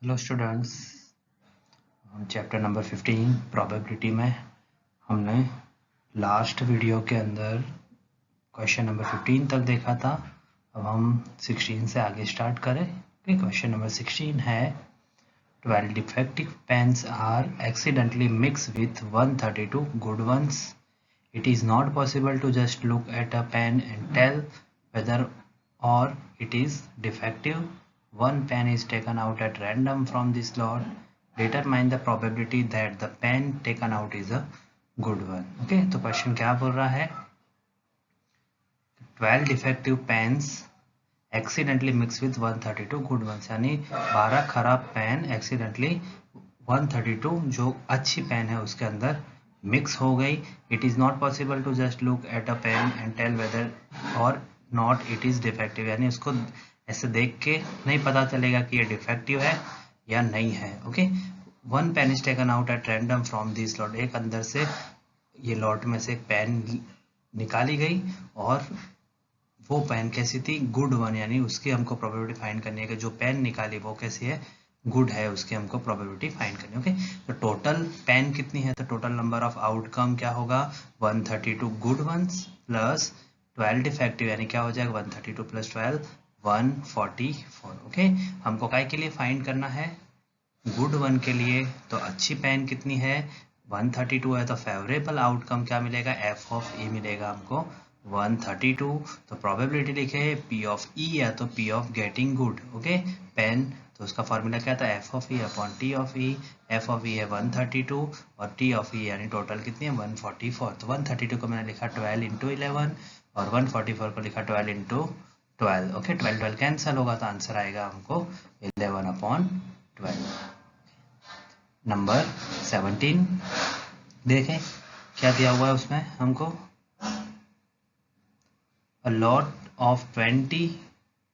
Hello students, हम chapter number 15 probability में हमने लास्ट वीडियो के अंदर क्वेश्चन नंबर 15 तक देखा था। अब हम 16 से आगे स्टार्ट करें। क्वेश्चन नंबर 16 है 12 defective pens are accidentally mixed with 132 good ones. It is not possible to just look at a pen and tell whether or it is defective. One pen is taken out at random from this lot. Determine the probability that the pen taken out is a good one. Okay, तो question क्या बोल रहा है? 12 defective pens accidentally mix with 132 good ones, यानी 12 खराब pen accidentally 132 जो अच्छी pen है उसके अंदर मिक्स हो गई. It is not possible to just look at a pen and tell whether or not it is defective, यानी उसको ऐसे देख के नहीं पता चलेगा कि ये डिफेक्टिव है या नहीं है. Okay, one pen is taken out at random from this lot. एक अंदर से ये लॉट में से एक पेन निकाली गई और वो पेन कैसी थी? गुड वन, यानी उसकी हमको प्रोबेबिलिटी फाइंड करनी है कि जो पेन निकाली वो कैसी है? गुड है, उसकी हमको प्रोबेबिलिटी फाइंड करनी है. ओके, तो टोटल पेन कितनी है? तो टोटल नंबर ऑफ आउटकम क्या होगा? 132 गुड वंस प्लस 12 डिफेक्टिव, यानी क्या हो जाएगा? 132 प्लस 12 144. ओके, हमको काय के लिए फाइंड करना है? गुड वन के लिए. तो अच्छी पेन कितनी है? 132 है, तो फेवरेबल आउटकम क्या मिलेगा? एफ ऑफ ई मिलेगा हमको 132. तो प्रोबेबिलिटी लिखे P ऑफ E या तो P of getting good. Okay, pen, तो उसका फॉर्मूला क्या था? F of e upon t of e. F of e है 132 और टी ऑफ ई यानी टोटल कितनी है? 144. तो 132 को मैंने लिखा 12 इंटू 11 और 144 को लिखा 12 इंटू 12. ओके, 12 12 कैंसिल होगा तो आंसर आएगा हमको 11 अपॉन 12. नंबर 17 देखें क्या दिया हुआ है उसमें हमको. A lot of 20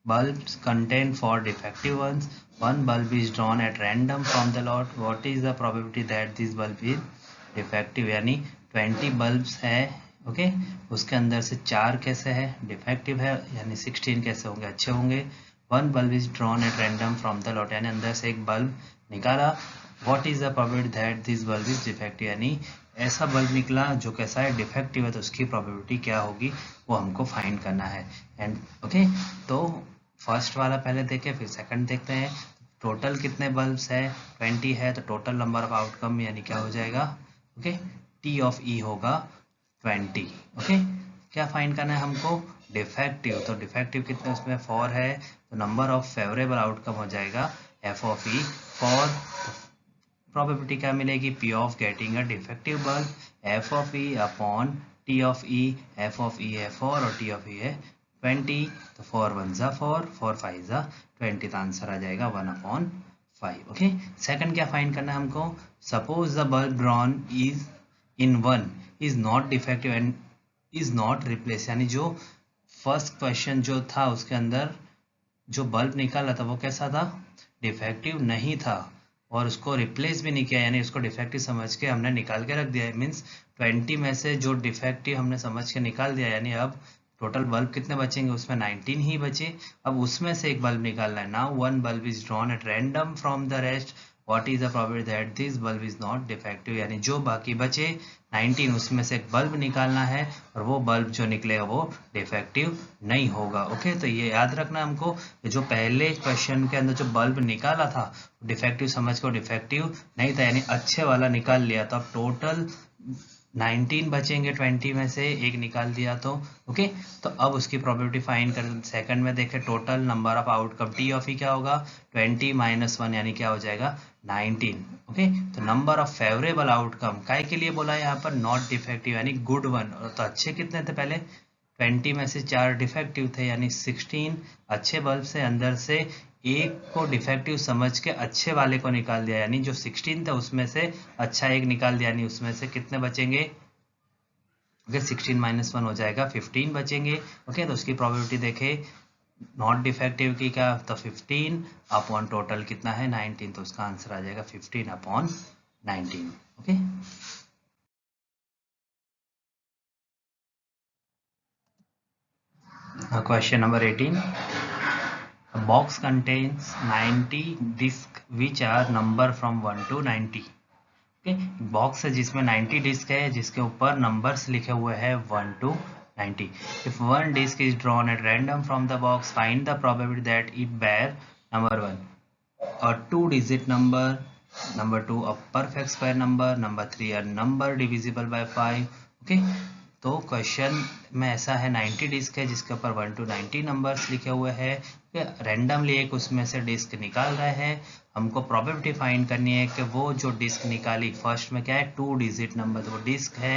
bulbs contain 4 defective ones. One bulb is drawn at random from the lot. What is the probability that this bulb is defective? यानी 20 bulbs है. ओके, उसके अंदर से 4 कैसे है? डिफेक्टिव है, यानी 16 कैसे होंगे? अच्छे होंगे. One bulb is drawn at random from the lot, यानी अंदर से एक बल्ब निकाला. What is the probability that this bulb is defective, यानी ऐसा बल्ब निकला जो कैसा है? डिफेक्टिव है, तो उसकी प्रोबेबिलिटी क्या होगी वो हमको फाइंड करना है. एंड ओके, तो फर्स्ट वाला पहले देखें फिर सेकंड देखते हैं. टोटल कितने बल्ब्स है? 20 है, तो टोटल नंबर ऑफ आउटकम यानी क्या हो जाएगा? ओके, टी ऑफ ई होगा 20. ओके, क्या फाइंड करना है हमको? डिफेक्टिव. तो डिफेक्टिव कितने उसमें 4 है, तो नंबर ऑफ फेवरेबल आउटकम हो जाएगा एफ ऑफ ई 4. प्रोबेबिलिटी क्या मिलेगी? P of getting a defective bulb f of e upon t of e. F of e है 4 और टी ऑफ ई है 20, तो 4 1 जा 4, 4 5 जा 20, तो आंसर आ जाएगा 1 अपॉन 5. ओके, सेकंड क्या फाइंड करना है हमको? Suppose the bulb drawn is in 1 is not defective and is not replace, यानी जो फर्स्ट क्वेश्चन जो था उसके अंदर जो बल्ब निकाला था वो कैसा था? डिफेक्टिव नहीं था और उसको रिप्लेस भी नहीं किया, यानी उसको डिफेक्टिव समझ के हमने निकाल के रख दिया. मीन्स 20 में से जो डिफेक्टिव हमने समझ के निकाल दिया, यानी अब टोटल बल्ब कितने बचेंगे? उसमें 19 ही बचे. अब उसमें से एक बल्ब निकालना है. Now one bulb is drawn at random from the rest. What is the probability that this bulb is not defective, यानी जो बाकी बचे 19 उसमें से एक बल्ब निकालना है और वो बल्ब जो निकलेगा वो डिफेक्टिव नहीं होगा. ओके, तो ये याद रखना हमको, जो पहले क्वेश्चन के अंदर जो बल्ब निकाला था डिफेक्टिव समझ को डिफेक्टिव नहीं था, यानी अच्छे वाला निकाल लिया. तो अब टोटल 19 बचेंगे, 20 में से एक निकाल दिया तो. ओके, तो अब उसकी प्रोबेबिलिटी फाइंड कर. सेकंड में देखें total number of outcome T of e क्या होगा? 20 माइनस 1 यानी क्या हो जाएगा? 19. ओके, तो नंबर ऑफ फेवरेबल आउटकम काय के लिए बोला है यहाँ पर? नॉट डिफेक्टिव, यानी गुड वन. तो अच्छे कितने थे पहले? 20 में से 4 डिफेक्टिव थे, यानी 16 अच्छे बल्ब से अंदर से एक को डिफेक्टिव समझ के अच्छे वाले को निकाल दिया, यानी जो 16 था उसमें से अच्छा एक निकाल दिया, यानी उसमें से कितने बचेंगे? ओके, 16 माइनस 1 हो जाएगा 15 बचेंगे. ओके, तो उसकी प्रोबेबिलिटी देखें नॉट डिफेक्टिव की क्या? तो 15 अपॉन टोटल कितना है? 19, तो उसका आंसर आ जाएगा 15 upon 19. Okay, question number 18. A box contains 90 disc which are number from 1 to 90. Okay, box है जिसमें 90 डिस्क है जिसके ऊपर नंबर्स लिखे हुए हैं 1 to 90. If one disc is drawn at random from the box, find the probability that it bear number 1 a 2-digit number, number 2 a perfect square number, number 3 a number divisible by 5. Okay, तो question में ऐसा है 90 disc है जिसके ऊपर 1 to 90 numbers लिखे हुए हैं. रैंडमली एक उसमें से डिस्क निकाल रहे हैं. हमको प्रोबेबिलिटी फाइंड करनी है कि वो जो डिस्क निकाली फर्स्ट में क्या है 2 डिजिट नंबर, तो वो डिस्क है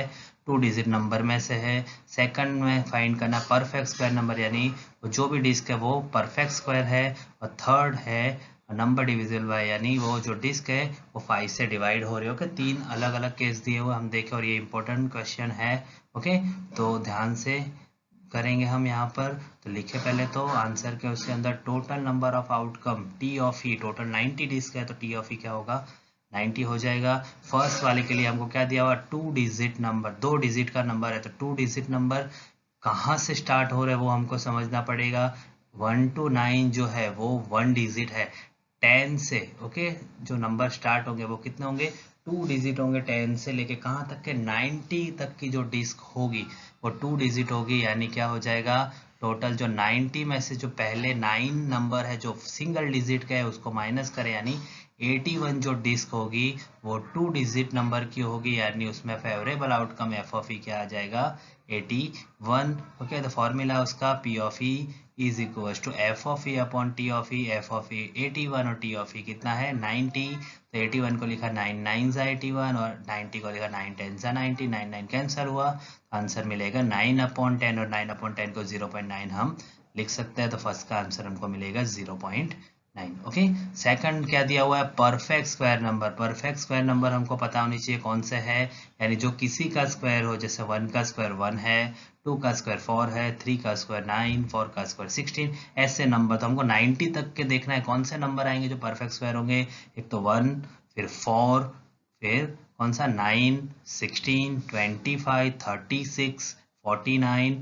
2 डिजिट नंबर में से है. सेकंड में फाइंड करना परफेक्ट स्क्वायर नंबर, यानी वो जो भी डिस्क है वो परफेक्ट स्क्वायर है. और थर्ड है नंबर डिविजिबल बाय, यानी वो जो डिस्क है वो 5 से डिवाइड हो रही हो. कि 3 अलग अलग केस दिए हुए हम देखें और ये इंपॉर्टेंट क्वेश्चन है. ओके, तो ध्यान से करेंगे हम यहाँ पर. तो लिखे पहले तो आंसर के उसके अंदर total number of outcome T of E, total 90 disc है तो टी ऑफ ई क्या होगा 90 हो जाएगा. फर्स्ट वाले के लिए हमको क्या दिया हुआ 2 डिजिट नंबर, 2 डिजिट का नंबर है तो 2 डिजिट नंबर कहाँ से स्टार्ट हो रहे हैं वो हमको समझना पड़ेगा. 1 to 9 जो है वो 1 डिजिट है. 10 से ओके जो नंबर स्टार्ट होंगे वो कितने होंगे 2 डिजिट होंगे. 10 से लेके कहाँ तक के 90 तक की जो डिस्क होगी वो 2 डिजिट होगी. यानी क्या हो जाएगा टोटल जो 90 में से जो पहले 9 नंबर है जो सिंगल डिजिट का है उसको माइनस करें, यानी 81 जो डिस्क होगी वो 2 डिजिट नंबर की होगी. यानी उसमें favourable outcome f of e क्या आ जाएगा 81. ओके, तो फॉर्मूला उसका p of e is equal to f of e upon t of e. F of e 81 और टी ऑफ ई कितना है 90. तो 81 को लिखा 9 9 सा 81 और 90 को लिखा 9 10 सा 90. 9 9 कैंसिल हुआ, आंसर मिलेगा 9/10 और 9/10 को 0.9 हम लिख सकते हैं. तो फर्स्ट का आंसर हमको मिलेगा 0.9. ओके, सेकंड क्या दिया हुआ है perfect square number. Perfect square number हमको पता होनी चाहिए कौन से है, यानी जो किसी का स्क्वायर हो. जैसे 1 का स्क्वायर 1 है, 2 का स्क्वायर 4 है, 3 का स्क्वायर 9, 4 का स्क्वायर 16. ऐसे नंबर तो हमको 90 तक के देखना है कौन से नंबर आएंगे जो परफेक्ट स्क्वायर होंगे. एक तो 1, फिर 4, फिर कौन सा 9, 16, 25, 36, 49,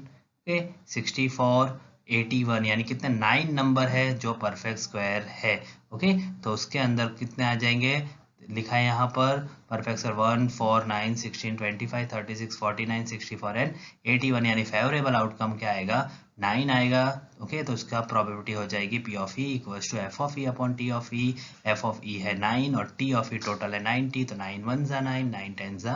64, 81. यानी कितने 9 नंबर है जो परफेक्ट स्क्वायर है. ओके, तो उसके अंदर कितने आ जाएंगे लिखा है यहाँ पर परफेक्ट स्क्वायर 1, 4, 9, 16, 25, 36, 49, 64 एंड 81. यानी फेवरेबल आउटकम क्या आएगा 9 आएगा. ओके, तो उसका प्रोबेबिलिटी हो जाएगी p of e equals to f of e upon t of e. F of e है 9 और टी ऑफ ई टोटल है 90. तो 9 1 जा 9, 9 10 जा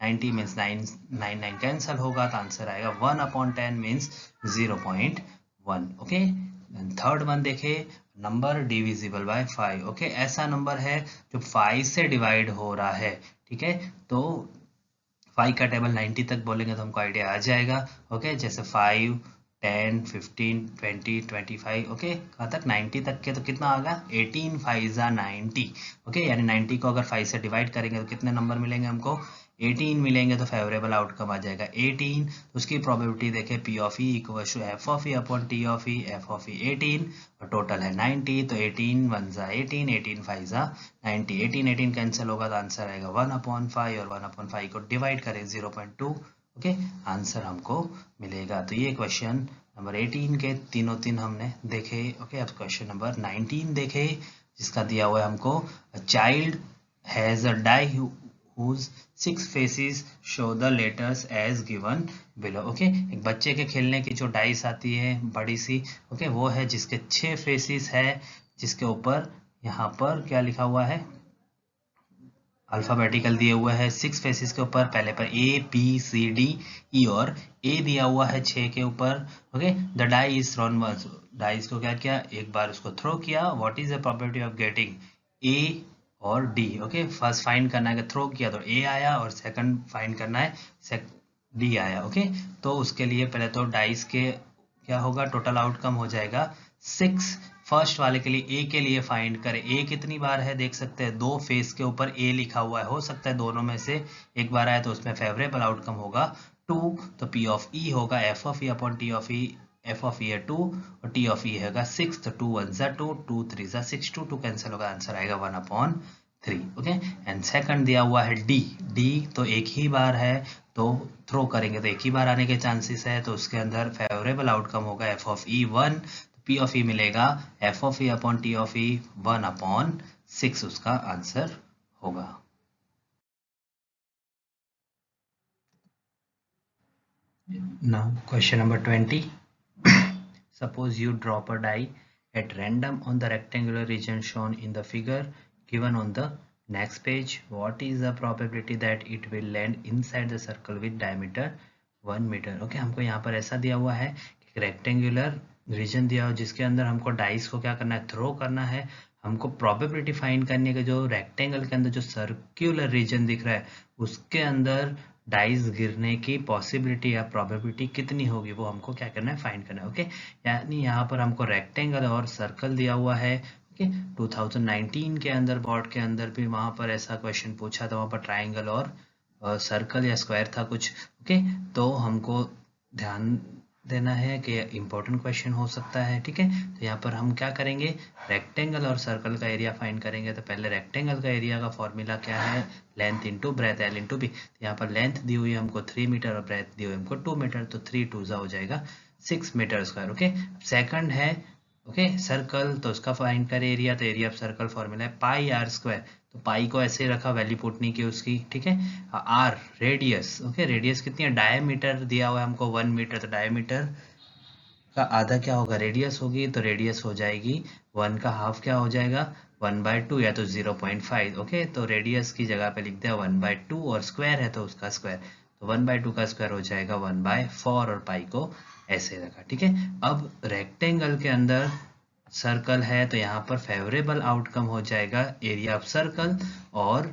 90 मीन्स 9 9 कैंसिल होगा तो आंसर आएगा 1/10 मीन्स 0.1. ओके, थर्ड वन देखे नंबर डिविजिबल बाय 5. ओके, ऐसा नंबर है जो 5 से डिवाइड हो रहा है. ठीक है, तो 5 का टेबल 90 तक बोलेंगे तो हमको आइडिया आ जाएगा. ओके, जैसे 5, 10, 15, 20, 25. ओके, कहाँ तक 90 तक के तो कितना आएगा 18 5 जा 90. ओके, यानी 90 को अगर 5 से डिवाइड करेंगे तो कितने नंबर मिलेंगे हमको 18 मिलेंगे. तो फेवरेबल आउटकम आ जाएगा 18. तो उसकी प्रोबेबिलिटी देखें p of e equal to f of e upon t of e. F of e 18 और टोटल है 90. तो 18 1 जा 18, 18 5 जा 90. 18 18 कैंसिल होगा तो आंसर आएगा 1/5 और 1/5 को डिवाइड करें 0.2. ओके, आंसर हमको मिलेगा. तो ये क्वेश्चन नंबर 18 के तीन हमने देखे. ओके, अब क्वेश्चन नंबर 19 देखे जिसका दिया हुआ है हमको child has a die whose 6 faces show the letters as given below. Okay, एक बच्चे के खेलने की जो डाइस आती है बड़ी सी. ओके, वो है जिसके 6 फेसिस है, जिसके ऊपर यहाँ पर क्या लिखा हुआ है अल्फाबेटिकल दिए हुए है. 6 फेसिस के ऊपर पहले पर ABCDE और A दिया हुआ है 6 के ऊपर. Okay, the die is thrown once. Dice को क्या किया एक बार उसको थ्रो किया. What is the probability of getting A or D. Okay, first find करना है थ्रो किया तो ए आया और सेकंड फाइंड करना है डी आया. ओके, तो उसके लिए पहले तो डाइस के क्या होगा टोटल आउटकम हो जाएगा 6. फर्स्ट वाले के लिए ए के लिए फाइंड करें. ए कितनी बार है देख सकते हैं 2 फेस के ऊपर ए लिखा हुआ है. हो सकता है दोनों में से एक बार आया तो उसमें फेवरेबल आउटकम होगा 2. तो पी ऑफ ई होगा f of e upon t of e. F of e है 2 और टी ऑफ ई है 6. तो 2 1 जा 2, 2 3 जा 6, 2 2 कैंसिल होगा आंसर आएगा 1/3. ओके, एंड सेकंड दिया हुआ है डी. डी तो एक ही बार है तो थ्रो करेंगे तो एक ही बार आने के चांसेस है. तो उसके अंदर फेवरेबल आउटकम होगा f of E 1. P of E मिलेगा F of E upon T of E 1/6 उसका आंसर होगा। Now question number 20. Suppose you drop a die at random on the rectangular region shown in the figure given on the next page. What is the probability that it will land inside the circle with diameter 1 meter? Okay हमको यहाँ पर ऐसा दिया हुआ है कि rectangular reason दिया हो जिसके अंदर हमको डाइस को क्या करना है, थ्रो करना है। हमको प्रोबेबिलिटी फाइंड करनी है कि जो रेक्टेंगल के अंदर जो सर्कुलर रीजन दिख रहा है उसके अंदर डाइस गिरने की पॉसिबिलिटी या प्रोबेबिलिटी कितनी होगी, वो हमको क्या करना है, फाइंड करना है। ओके यानी यहाँ पर हमको रेक्टेंगल और सर्कल दिया हुआ है। ओके 2019 के अंदर बोर्ड के अंदर भी वहाँ पर ऐसा क्वेश्चन पूछा था, वहाँ पर ट्राइंगल और सर्कल या स्क्वायर था कुछ। ओके तो हमको ध्यान देना है कि इम्पोर्टेंट क्वेश्चन हो सकता है। ठीक है तो यहाँ पर हम क्या करेंगे, रेक्टेंगल और सर्कल का एरिया फाइंड करेंगे। तो पहले रेक्टेंगल का एरिया का फॉर्मूला क्या है, length into breadth L into B. तो यहाँ पर लेंथ दी हुई है हमको 3 मीटर और ब्रेथ दी हुई है हमको 2 मीटर, तो 3 2 हो जाएगा 6 मीटर स्क्वायर। ओके सेकंड है ओके सर्कल, तो उसका फाइंड करें एरिया। तो एरिया ऑफ सर्कल फॉर्मूला है पाई आर स्क्वायर। तो पाई को ऐसे रखा, वैल्यू पुट नहीं की उसकी। ठीक है आर रेडियस, ओके रेडियस कितनी है, डायमीटर दिया हुआ है हमको 1 मीटर, तो डायमीटर का आधा क्या होगा, रेडियस होगी। तो रेडियस हो जाएगी 1 का हाफ क्या हो जाएगा 1/2 या तो 0.5। ओके तो रेडियस की जगह पे लिख दिया 1/2 और स्क्वायर है तो उसका स्क्वायर, तो 1/2 का स्क्वायर हो जाएगा 1/4 और पाई को ऐसे रखा। ठीक है अब रेक्टेंगल के अंदर सर्कल है तो यहाँ पर फेवरेबल आउटकम हो जाएगा एरिया ऑफ सर्कल और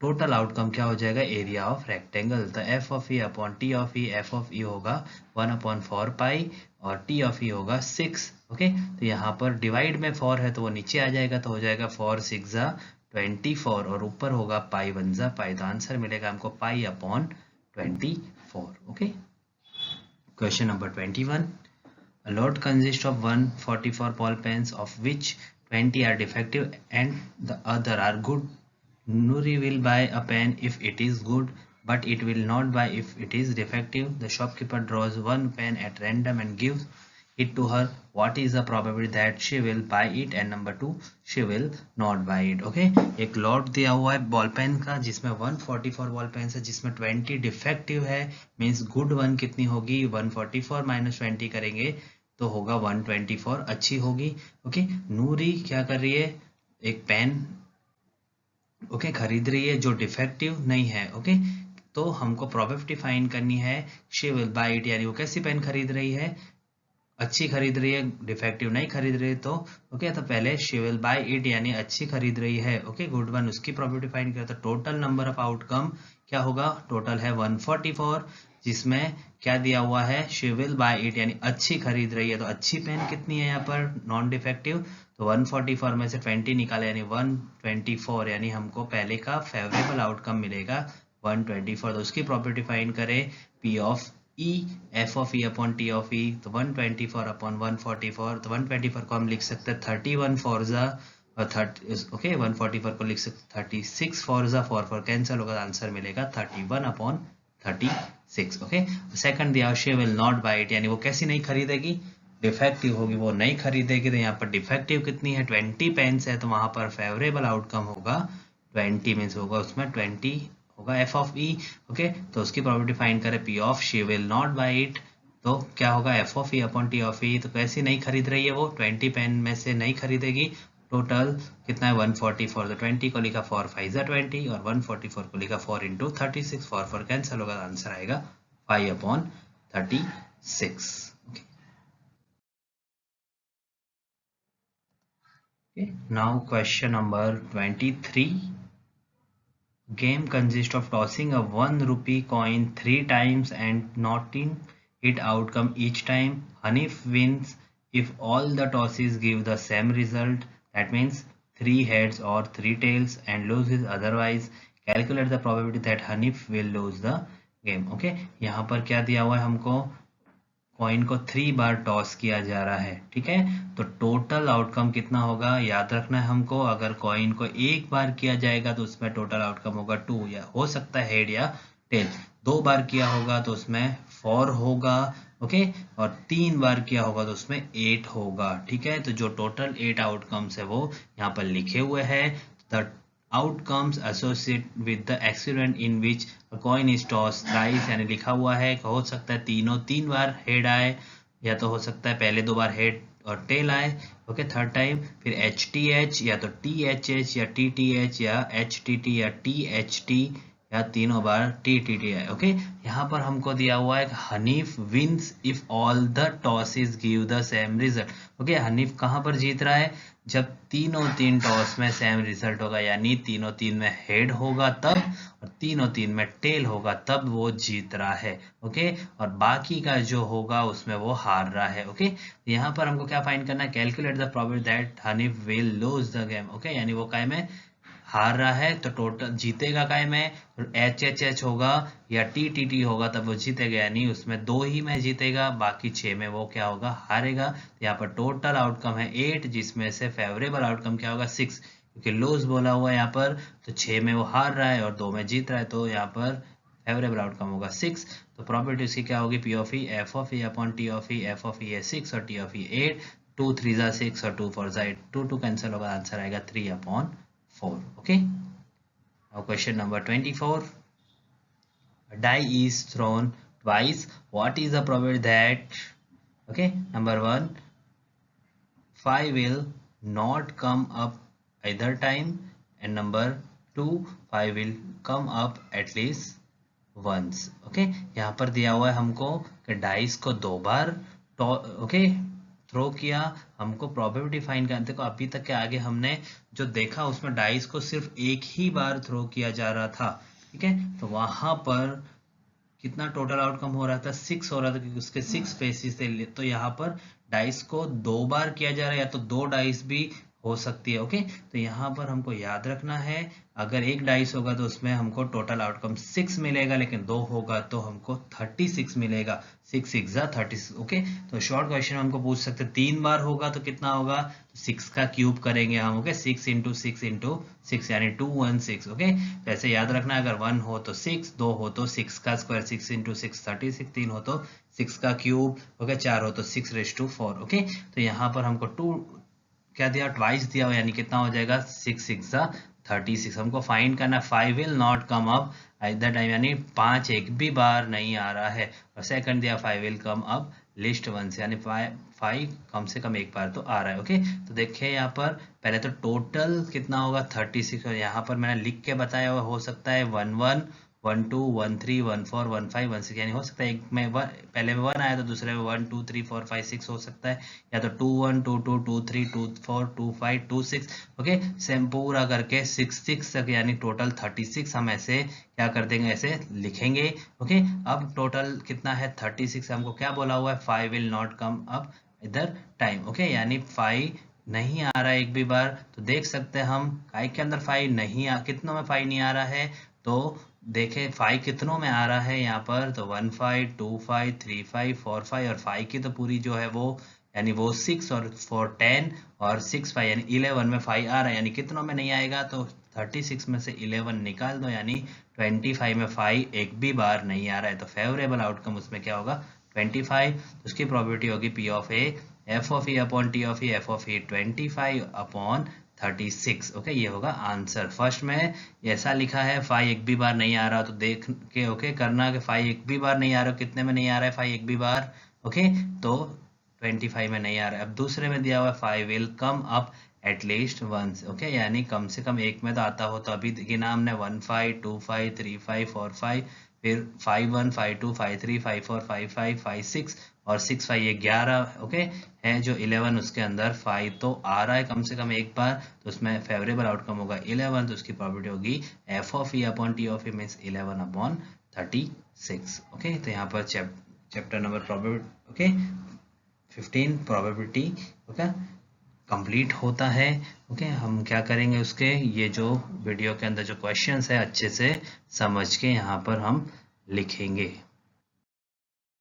टोटल आउटकम क्या हो जाएगा, एरिया ऑफ रेक्टेंगल। तो f of e upon t of e, f of e होगा 1/4 पाई और टी ऑफ ई होगा 6। ओके तो यहाँ पर डिवाइड में 4 है तो वो नीचे आ जाएगा, तो हो जाएगा 4 6 24 और ऊपर होगा पाई 1 पाई। तो आंसर मिलेगा हमको pi upon 24। Okay question number 21. A lot consists of 144 ball pens of which 20 are defective and the other are good. Nuri will buy a pen if it is good, but it will not buy if it is defective. The shopkeeper draws one pen at random and gives it to her. What is the probability that she will buy it? And number 2, she will not buy it. Okay, एक lot दिया हुआ है ball pen का जिसमें 144 ball pen है जिसमें 20 defective है, means good one कितनी होगी, 144 माइनस 20 करेंगे तो होगा 124 अच्छी होगी। ओके नूरी क्या कर रही है, एक पेन ओके खरीद रही है जो डिफेक्टिव नहीं है। ओके तो हमको प्रोबेबिलिटी फाइंड करनी है, शी विल बाय इट यानी वो कैसी पेन खरीद रही है, अच्छी खरीद रही है, डिफेक्टिव नहीं खरीद रही है। तो ओके तो पहले शी विल बाय इट यानी अच्छी खरीद रही है। ओके गुड वन उसकी प्रोबेबिलिटी फाइंड किया तो टोटल नंबर ऑफ आउटकम क्या होगा, टोटल है 144 जिसमें क्या दिया हुआ है, शी विल बाय इट यानी अच्छी खरीद रही है। तो अच्छी पेन कितनी है यहाँ पर नॉन डिफेक्टिव, तो 144 में से 20 निकाले यानी 124 यानी हमको पहले का फेवरेबल आउटकम मिलेगा 124। तो उसकी प्रॉपर्टी फाइंड करें p of e f of e upon t of e, तो 124 अपॉन 144, तो 124 को हम लिख सकते हैं 31 4 और 30 ओके 144 को लिख सकते 36 4 4 कैंसिल होगा, आंसर मिलेगा 31 अपॉन 36। ओके सेकंड दिया she will not buy it यानी वो कैसी नहीं खरीदेगी, डिफेक्टिव होगी, वो नहीं खरीदेगी। तो यहाँ पर डिफेक्टिव कितनी है 20 पेन्स है तो वहां पर फेवरेबल आउटकम होगा 20 मीन्स होगा उसमें 20 होगा एफ ऑफ ई। ओके तो उसकी प्रोबेबिलिटी फाइंड करें p of she will not buy it, तो क्या होगा f of e upon t of e, तो कैसी नहीं खरीद रही है वो 20 पेन में से नहीं खरीदेगी। टोटल कितना है 144, तो 20 को लिखा 4 5 20 और 144 को लिखा 4 इंटू 36, 4 4 कैंसिल होगा, आंसर आएगा 5 upon 36। Now question number 23. Game consists of tossing a 1 rupee coin 3 times and knocking it outcome each time. Hanif wins if all the tosses give the same result, that means 3 heads or 3 tails, and loses otherwise. Calculate the probability that Hanif will lose the game. Okay यहाँ पर क्या दिया हुआ है हमको, coin को 3 बार toss किया जा रहा है। ठीक है तो टोटल आउटकम कितना होगा, याद रखना है हमको, अगर कॉइन को एक बार किया जाएगा तो उसमें टोटल आउटकम होगा 2 या हो सकता है हेड या टेल, 2 बार किया होगा तो उसमें 4 होगा ओके, और 3 बार किया होगा तो उसमें 8 होगा। ठीक है, तो जो टोटल 8 आउटकम्स है वो यहाँ पर लिखे हुए हैं। The outcomes associate with the accident in which coin is toss thrice, यानी लिखा हुआ है हो सकता है तीनों 3 बार हेड आए, या तो हो सकता है पहले 2 बार हेड और टेल आए। ओके, थर्ड टाइम, फिर HTH या तो THH या TTH या HTT या THT या तीनों बार TTT है। ओके, यहाँ पर हमको दिया हुआ है Hanif wins if all the tosses give the same result. Okay, Hanif कहाँ पर जीत रहा है, जब तीनों 3 टॉस में सेम रिजल्ट होगा, यानी तीनों 3 में हेड होगा तब, और तीनों 3 में टेल होगा तब वो जीत रहा है। ओके, और बाकी का जो होगा उसमें वो हार रहा है। ओके, यहाँ पर हमको क्या फाइंड करना है, calculate the probability that Hanif will lose the game. Okay, यानी वो काय में हार रहा है तो टोटल जीतेगा काय में, तो HHH होगा या TTT होगा तब वो जीतेगा, यानी उसमें 2 ही में जीतेगा, बाकी 6 में वो क्या होगा, हारेगा। तो यहाँ पर टोटल आउटकम है 8, जिसमें से फेवरेबल आउटकम क्या होगा 6, क्योंकि लूज बोला हुआ है यहाँ पर, तो 6 में वो हार रहा है और 2 में जीत रहा है, तो यहाँ पर फेवरेबल आउटकम होगा 6। तो प्रॉपर्टी उसकी क्या होगी, P of E F of E upon T of E, F of E है 6 और T of E 8, 2 3 6 और 2 4 8, 2 कैंसिल होगा, आंसर आएगा 3/4। Okay, now question number 24. A die is thrown twice. What is the probability that, okay, number 1, 5 will not come up either time, and number 2, 5 will come up at least once. Okay, यहाँ पर दिया हुआ है हमको कि dice को 2 बार okay throw किया, हमको प्रोबेबिलिटी फाइंड करना। देखो अभी तक के आगे हमने जो देखा उसमें डाइस को सिर्फ एक ही बार थ्रो किया जा रहा था। ठीक है, तो वहां पर कितना टोटल आउटकम हो रहा था, 6 हो रहा था, क्योंकि उसके 6 फेसिस थे। तो यहाँ पर डाइस को 2 बार किया जा रहा है, या तो 2 डाइस भी हो सकती है। ओके, तो यहाँ पर हमको याद रखना है, अगर एक डाइस होगा तो उसमें हमको टोटल आउटकम 6 मिलेगा, लेकिन 2 होगा तो हमको 36 मिलेगा, 6 6 36। ओके, तो शॉर्ट क्वेश्चन हमको पूछ सकते हैं 3 बार होगा तो कितना होगा, तो 6 का क्यूब करेंगे हम। ओके, 6 इंटू 6 इंटू 6 यानी 216। ओके, तो ऐसे याद रखना, अगर 1 हो तो 6, 2 हो तो 6 का स्क्वायर, 6 इंटू 6 36, 3 हो तो 6 का क्यूब, ओके, 4 हो तो 6⁴। ओके, तो यहाँ पर हमको 2 क्या दिया, ट्वाइस दिया हुआ, यानी कितना हो जाएगा 6 6 36। हमको फाइंड करना 5 will not come up at the time, यानी 5 एक भी बार नहीं आ रहा है। और सेकंड दिया 5 विल कम अप लिस्ट 1 से, यानी 5 कम से कम एक बार तो आ रहा है। ओके, तो देखिए यहाँ पर पहले तो टोटल कितना होगा 36, और यहाँ पर मैंने लिख के बताया हुआ, हो सकता है 1 1 1 2 1 3 1 4 1 5 1 6, यानी हो सकता है एक में पहले में 1 आया तो दूसरे में 1 2 3 4 5 6 हो सकता है, या तो 2 1 2 2 2 3 2 4 2 5 2 6। ओके, सेम पूरा करके 6 6 तक, यानी टोटल 36 हम ऐसे क्या कर देंगे, ऐसे लिखेंगे। ओके, अब टोटल कितना है 36, हमको क्या बोला हुआ है 5 विल नॉट कम अप इधर टाइम। ओके, यानी 5 नहीं आ रहा है एक भी बार, तो देख सकते हैं हम काय के अंदर 5 नहीं कितनों में 5 नहीं आ रहा है, तो देखें 5 कितनों में आ रहा है यहाँ पर, तो 1 5 2 5 3 5 4 5, और 5 की तो पूरी जो है वो, यानी वो 6 और 4 10 और 6 5 यानी 11 में 5 आ रहा है, यानी कितनों में नहीं आएगा, तो 36 में से 11 निकाल दो, यानी 25 में 5 एक भी बार नहीं आ रहा है, तो फेवरेबल आउटकम उसमें क्या होगा 25। तो उसकी प्रोबेबिलिटी होगी P of A F of E upon T of E, F of E 25 upon 36। Okay, ये होगा आंसर। फर्स्ट में ऐसा लिखा है 5 एक भी बार नहीं आ रहा, तो देख के ओके करना कि 5 एक भी बार नहीं आ रहा, कितने में नहीं आ रहा है 5 एक भी बार, ओके, तो 25 में नहीं आ रहा है। अब दूसरे में दिया हुआ है 5 will come up at least once. Okay, यानी कम से कम एक में तो आता हो, तो अभी गिना हमने 1 5 2 5 3 5 4 5, फिर 5 1 5 2 5 3 5 4 5 5 5 6 और 6 5 ये 11। ओके, है जो 11 उसके अंदर 5 तो आ रहा है कम से कम एक बार, तो उसमें फेवरेबल आउटकम होगा 11, तो उसकी प्रोबेबिलिटी होगी F of E upon T of E means 11 upon 36। Okay, तो यहाँ पर chapter number probability okay 15 probability okay complete होता है। ओके, हम क्या करेंगे उसके, ये जो वीडियो के अंदर जो क्वेश्चंस है अच्छे से समझ के यहाँ पर हम लिखेंगे।